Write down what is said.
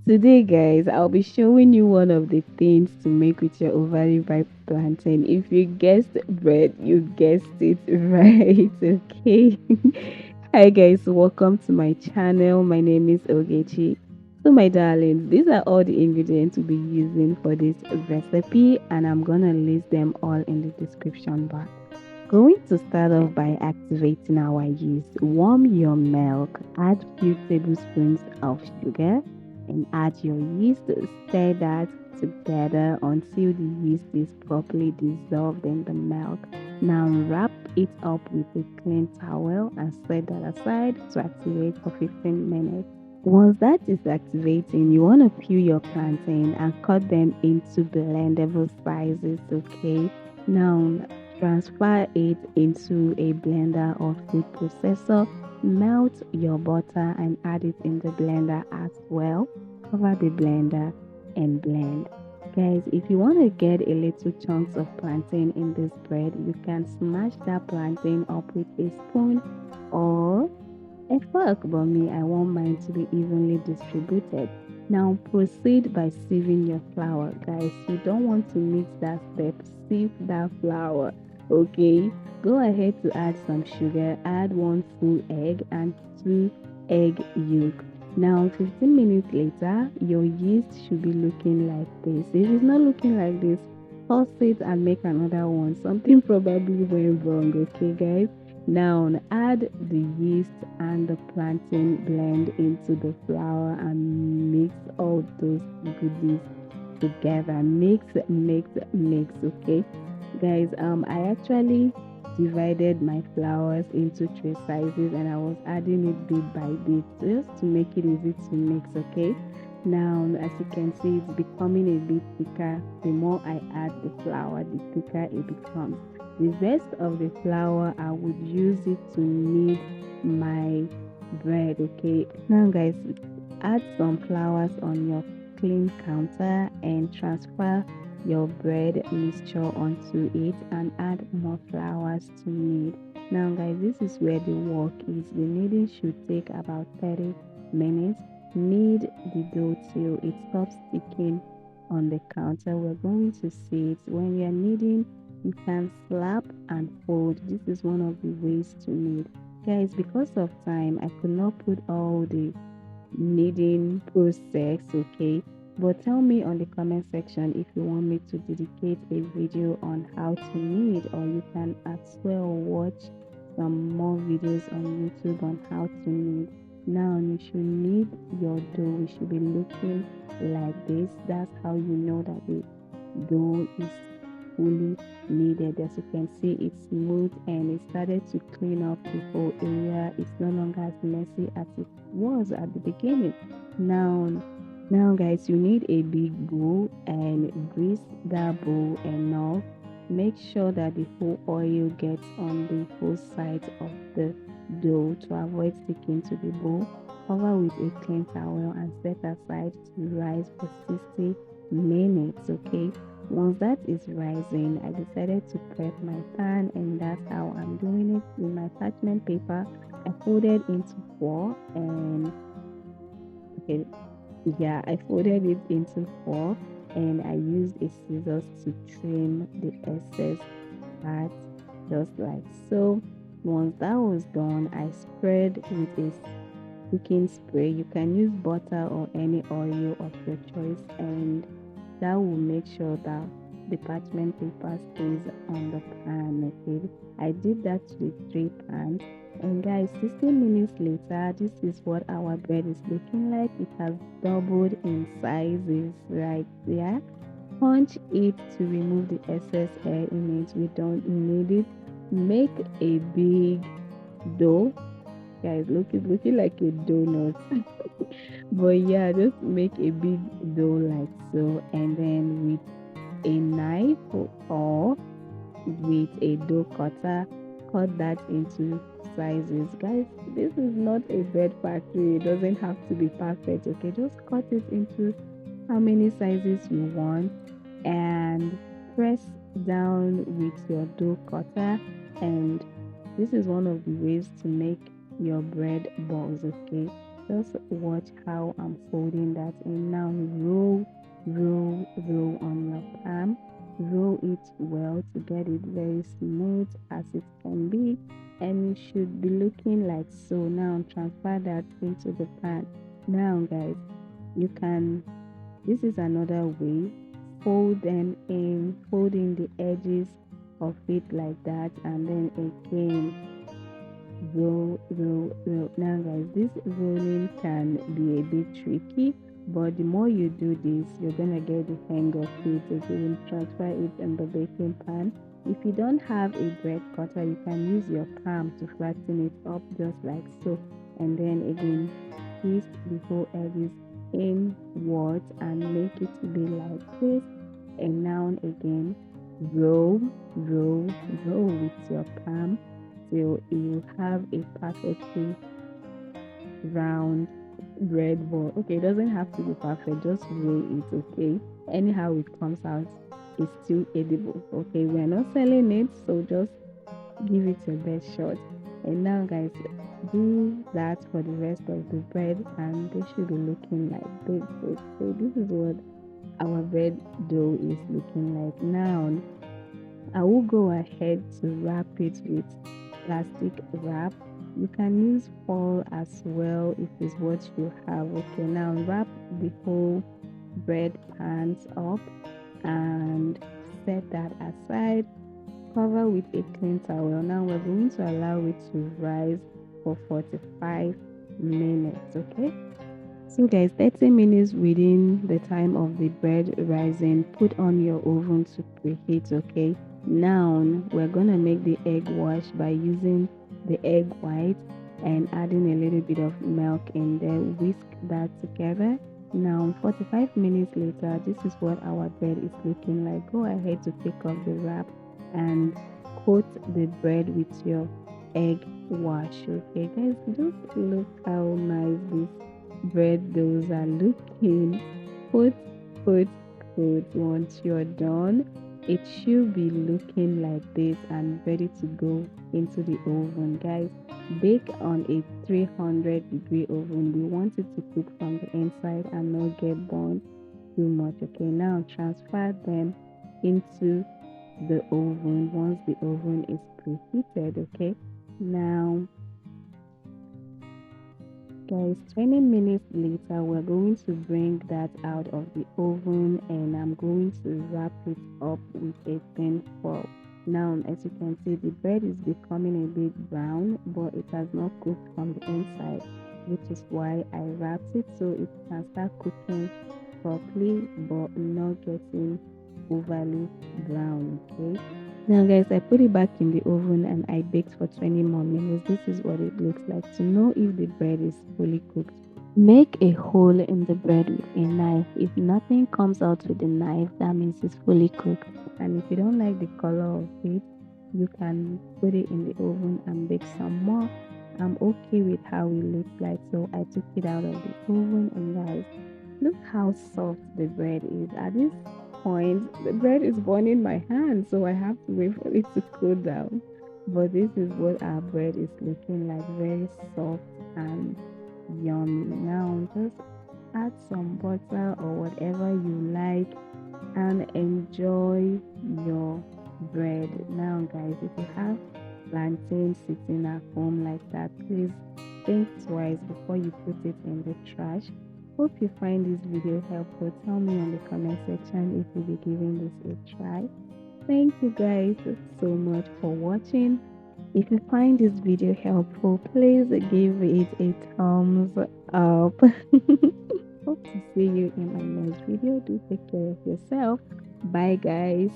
Today, guys, I'll be showing you one of the things to make with your overly ripe plantain. If you guessed bread, you guessed it right. Okay. Hi, guys, welcome to my channel. My name is Ogechi. So, my darlings, these are all the ingredients we'll be using for this recipe, and I'm gonna list them all in the description box. Going to start off by activating our yeast. Warm your milk, add few tablespoons of sugar and add your yeast. Stir that together until the yeast is properly dissolved in the milk. Now wrap it up with a clean towel and set that aside to activate for 15 minutes. Once that is activating, you want to peel your plantain and cut them into blendable sizes, okay? Now transfer it into a blender or food processor. Melt your butter and add it in the blender as well. Cover the blender and blend. Guys, if you want to get a little chunks of plantain in this bread, you can smash that plantain up with a spoon or a fork, but me, I want mine to be evenly distributed. Now proceed by sieving your flour. Guys, you don't want to miss that step. Sieve that flour. Okay. Go ahead to add some sugar. Add one full egg and two egg yolk. Now 15 minutes later, your yeast should be looking like this. If it's not looking like this, toss it and make another one. Something probably went wrong, okay guys? Now add the yeast and the plantain blend into the flour and mix all those goodies together. Mix, okay? Guys, I actually divided my flours into three sizes and I was adding it bit by bit just to make it easy to mix, okay? Now, as you can see, it's becoming a bit thicker. The more I add the flour, the thicker it becomes. The rest of the flour, I would use it to knead my bread, okay? Now, guys, add some flours on your clean counter and transfer your bread mixture onto it and add more flours to knead. Now, guys, this is where the work is. The kneading should take about 30 minutes. Knead the dough till it stops sticking on the counter. We're going to see it when you're kneading. You can slap and fold. This is one of the ways to knead. Guys, because of time, I could not put all the kneading process, okay? But tell me on the comment section if you want me to dedicate a video on how to knead, or you can as well watch some more videos on YouTube on how to knead. Now you should knead your dough. It should be looking like this. That's how you know that the dough is fully kneaded. As you can see, it's smooth and it started to clean up the whole area. It's no longer as messy as it was at the beginning. Now, guys, you need a big bowl and grease that bowl enough. Make sure that the whole oil gets on the whole side of the dough to avoid sticking to the bowl. Cover with a clean towel and set aside to rise for 60 minutes, okay? Once that is rising, I decided to prep my pan, and that's how I'm doing it. In my parchment paper, I folded into four, and okay, yeah, I folded it into four, and I used a scissors to trim the excess part, just like so. Once that was done, I spread with a cooking spray. You can use butter or any oil of your choice, and that will make sure that the parchment paper stays on the pan, okay? I did that to the three pans, and guys, 16 minutes later, this is what our bread is looking like. It has doubled in sizes right there. Punch it to remove the excess air in it. We don't need it. Make a big dough. Guys, look, it's looking like a donut. But yeah, just make a big dough like so, and then with a knife or with a dough cutter, cut that into sizes. Guys, this is not a bread factory. It doesn't have to be perfect, okay? Just cut it into how many sizes you want and press down with your dough cutter. And this is one of the ways to make your bread balls, okay? Just watch how I'm folding that in. Now roll on your palm. Roll it well to get it very smooth as it can be, and it should be looking like so. Now transfer that into the pan. Now guys, you can, this is another way, fold them in, folding the edges of it like that, and then again roll. Now guys, this rolling can be a bit tricky, but the more you do this, you're gonna get the hang of it. Again, transfer it in the baking pan. If you don't have a bread cutter, you can use your palm to flatten it up just like so, and then again twist the whole edges inwards and make it be like this. And now again roll with your palm till you have a perfectly round bread ball. Okay, it doesn't have to be perfect, just roll it, okay? Anyhow it comes out, it's still edible. Okay, we're not selling it, so just give it your best shot. And now guys, do that for the rest of the bread and they should be looking like this. Okay, this is what our bread dough is looking like. Now I will go ahead to wrap it with plastic wrap. You can use foil as well if it's what you have. Okay, now wrap the whole bread pans up and set that aside. Cover with a clean towel. Now we're going to allow it to rise for 45 minutes. Okay, so guys, 30 minutes within the time of the bread rising, put on your oven to preheat. Okay, now we're gonna make the egg wash by using the egg white and adding a little bit of milk in there. Whisk that together. Now 45 minutes later, this is what our bread is looking like. Go ahead to pick up the wrap and coat the bread with your egg wash. Okay guys, just look how nice this bread doughs are looking. Put put once you're done, it should be looking like this and ready to go into the oven. Guys, bake on a 300-degree oven. We want it to cook from the inside and not get burnt too much. Okay, now transfer them into the oven once the oven is preheated. Okay, now guys, 20 minutes later we're going to bring that out of the oven and I'm going to wrap it up with a thin foil. Now as you can see, the bread is becoming a bit brown, but it has not cooked from the inside, which is why I wrapped it so it can start cooking properly but not getting overly brown. Okay, now guys, I put it back in the oven and I baked for 20 more minutes. This is what it looks like. To know if the bread is fully cooked, make a hole in the bread with a knife. If nothing comes out with the knife, that means it's fully cooked. And if you don't like the color of it, you can put it in the oven and bake some more. I'm okay with how it looks like, so I took it out of the oven. And guys, look how soft the bread is. At this point, the bread is burning my hand, so I have to wait for it to cool down. But this is what our bread is looking like, very soft and yummy. Now just add some butter or whatever you like and enjoy your bread. Now guys, if you have plantain sitting at home like that, please think twice before you put it in the trash. Hope you find this video helpful. Tell me in the comment section if you'll be giving this a try. Thank you guys so much for watching. If you find this video helpful, please give it a thumbs up. Hope to see you in my next video. Do take care of yourself. Bye guys.